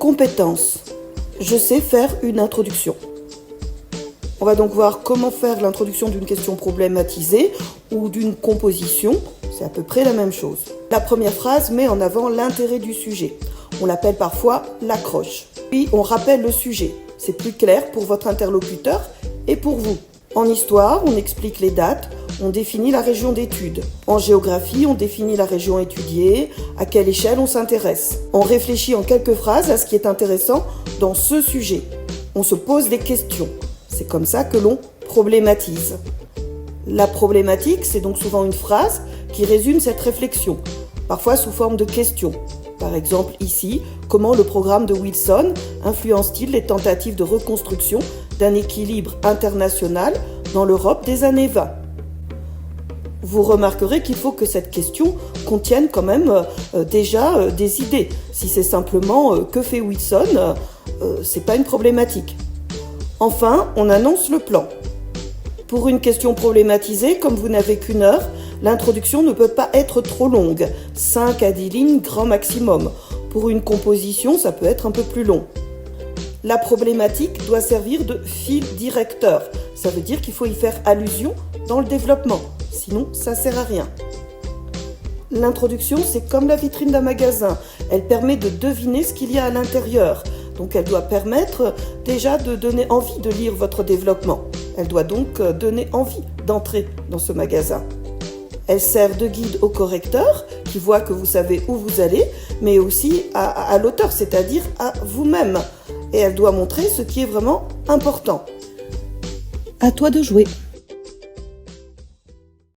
Compétences. Je sais faire une introduction. On va donc voir comment faire l'introduction d'une question problématisée ou d'une composition. C'est à peu près la même chose. La première phrase met en avant l'intérêt du sujet. On l'appelle parfois l'accroche. Puis on rappelle le sujet. C'est plus clair pour votre interlocuteur et pour vous. En histoire, on explique les dates, on définit la région d'étude. En géographie, on définit la région étudiée, à quelle échelle on s'intéresse. On réfléchit en quelques phrases à ce qui est intéressant dans ce sujet. On se pose des questions. C'est comme ça que l'on problématise. La problématique, c'est donc souvent une phrase qui résume cette réflexion, parfois sous forme de questions. Par exemple ici, comment le programme de Wilson influence-t-il les tentatives de reconstruction d'un équilibre international dans l'Europe des années 20 ? Vous remarquerez qu'il faut que cette question contienne quand même déjà des idées. Si c'est simplement que fait Wilson, c'est pas une problématique. Enfin, on annonce le plan. Pour une question problématisée, comme vous n'avez qu'une heure, l'introduction ne peut pas être trop longue, 5 à 10 lignes grand maximum. Pour une composition, ça peut être un peu plus long. La problématique doit servir de fil directeur. Ça veut dire qu'il faut y faire allusion dans le développement, sinon ça ne sert à rien. L'introduction, c'est comme la vitrine d'un magasin. Elle permet de deviner ce qu'il y a à l'intérieur. Donc elle doit permettre déjà de donner envie de lire votre développement. Elle doit donc donner envie d'entrer dans ce magasin. Elle sert de guide au correcteur qui voit que vous savez où vous allez, mais aussi à l'auteur, c'est-à-dire à vous-même. Et elle doit montrer ce qui est vraiment important. À toi de jouer.